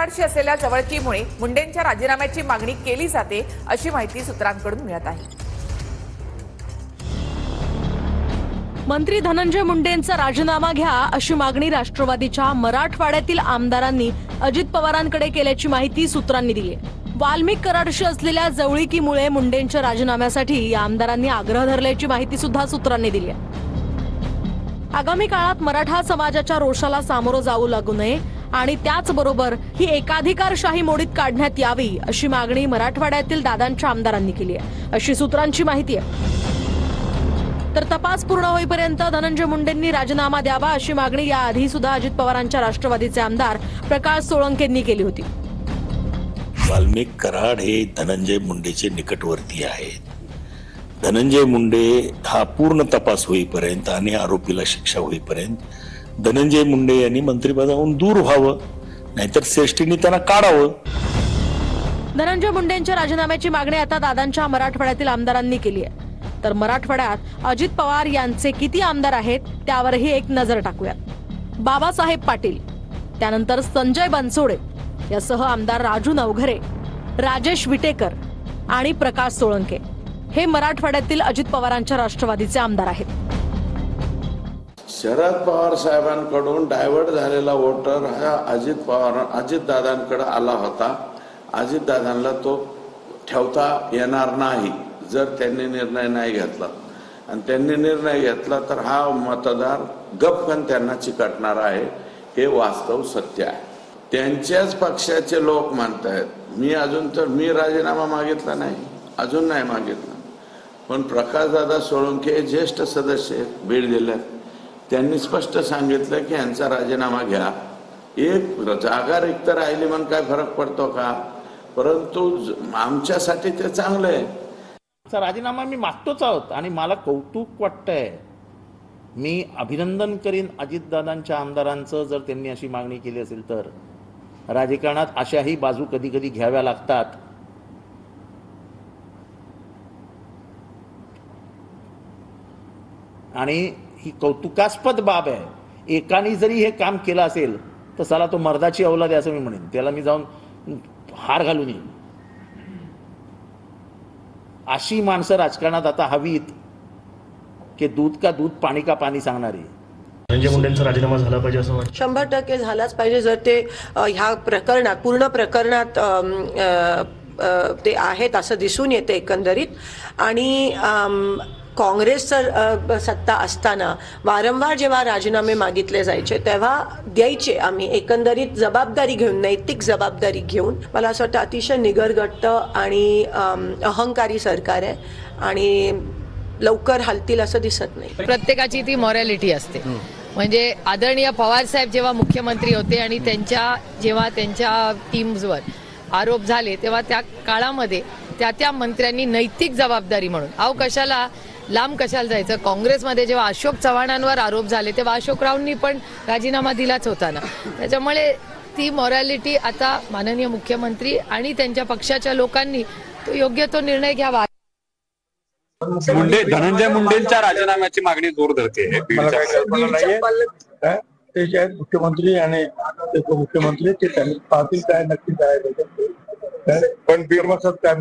कराडशी असलेल्या जवळकीमुळे मुंडेंच्या राजीनाम्याची मागणी केली जाते अशी माहिती सूत्रांकडून मिळत आहे। मंत्री धनंजय मुंडेंचा राजीनामा घ्या अशी मागणी राष्ट्रवादीच्या मराठवाड्यातील आमदारांनी अजित पवारांकडे केल्याची माहिती सूत्रांनी दिली आहे। वाल्मिक कराडशी असलेल्या जवळकीमुळे मुंडेंच्या राजीनाम्यासाठी या आमदारांनी आग्रह धरल्याची माहिती सुद्धा सूत्रांनी दिली आहे। आगामी काळात मराठा समाजाच्या रोषाला सामोरं जाऊ लागू नये आणि त्याचबरोबर ही एकाधिकारशाही मोडीत काढण्यात यावी अशी मागणी मराठवाड्यातील दादांच्या आमदारांनी केली आहे अशी सूत्रांची माहिती आहे। तर तपास पूर्ण होईपर्यंत धनंजय मुंडेंनी राजीनामा द्यावा अशी मागणी याआधी सुद्धा अजित पवारांच्या राष्ट्रवादीचे आमदार प्रकाश सोळंकेंनी केली होती। वाल्मिक कराड हे धनंजय मुंडेचे निकटवर्ती आहेत। धनंजय मुंडे हा पूर्ण तपास होईपर्यंत आणि आरोपीला शिक्षा होईपर्यंत धनंजय मुंडे यांनी मंत्रिपदावरून दूर व्हावं, नाहीतर श्रेष्ठींनी त्यांना काढावं। धनंजय मुंडेंच्या राजीनाम्याची मागणी आता दादांच्या मराठवाड्यातील आमदारांनी केली आहे। तर मराठवाड्यात अजित पवार यांचे किती आमदार आहेत त्यावरही एक नजर टाकूयात। बाबासाहेब पाटील, त्यानंतर संजय बनसोडे यासह आमदार राजू नवघरे, राजेश विटेकर आणि प्रकाश सोळंके हे मराठवाड्यातील अजित पवारांच्या राष्ट्रवादीचे आमदार आहेत। शरद पवार साहेबांकडून डायव्हर्ट झालेला वोटर हा अजितदादांकडे आला होता। अजितदादांना तो ठेवता येणार नाही जर त्यांनी निर्णय नाही घेतला, आणि त्यांनी निर्णय घेतला तर हा मतदार गपकन त्यांना चिकटणार आहे, हे वास्तव सत्य आहे। त्यांच्याच पक्षाचे लोक म्हणतात मी राजीनामा मागितला नाही, अजून नाही मागितला, पण प्रकाशदादा सोळंके ज्येष्ठ सदस्य बीड जिल्ह्यात त्यांनी स्पष्ट सांगितलं की यांचा राजीनामा घ्या। एक जागा रिक्त राहिली म्हणून काय फरक पडतो का? परंतु आमच्यासाठी ते चांगलं आहे। राजीनामा मी मागतोच आहोत आणि मला कौतुक वाटतंय, मी अभिनंदन करीन अजितदादांच्या आमदारांचं जर त्यांनी अशी मागणी केली असेल तर। राजकारणात अशाही बाजू कधी कधी घ्याव्या लागतात। आणि ही कौतुकास्पद बाब आहे। एकाने जरी हे काम केलं असेल तर साला तो मर्दाची औलाद आहे असं मी म्हणेन, त्याला मी जाऊन हार घालून येईन। अशी माणसं राजकारणात आता हवीत की दूध का दूध पाणी का पाणी सांगणारी। धनंजय मुंडेंचा राजीनामा झाला पाहिजे असं वाटतं? 100% झालाच पाहिजे। जर ते ह्या प्रकरणात पूर्ण प्रकरणात ते आहेत असं दिसून येते एकंदरीत। आणि काँग्रेसचं सत्ता असताना वारंवार जेव्हा राजीनामे मागितले जायचे तेव्हा द्यायचे आम्ही एकंदरीत जबाबदारी घेऊन, नैतिक जबाबदारी घेऊन। मला असं वाटतं अतिशय निगरगट्ट आणि अहंकारी सरकार आहे आणि लवकर हलतील असं दिसत नाही। प्रत्येकाची ती मॉरॅलिटी असते। म्हणजे आदरणीय पवार साहेब जेव्हा मुख्यमंत्री होते आणि जेव्हा त्यांच्या टीम्सवर आरोप झाले तेव्हा त्या काळामध्ये त्या मंत्र्यांनी नैतिक जबाबदारी म्हणून लांब कशाला जायचं। काँग्रेसमध्ये जेव्हा अशोक चव्हाणांवर आरोप झाले तेव्हा अशोकरावांनी पण राजीनामा दिलाच होता ना। त्याच्यामुळे ती मॉरॅलिटी आता माननीय मुख्यमंत्री आणि त्यांच्या पक्षाच्या लोकांनी योग्य तो निर्णय घ्यावा। धनंजय मुंडेंच्या राजीनाम्याची मागणी जोर धरते। मुख्यमंत्री आणि उपमुख्यमंत्री ते पाहतील काय नक्की काय, पण बीड काय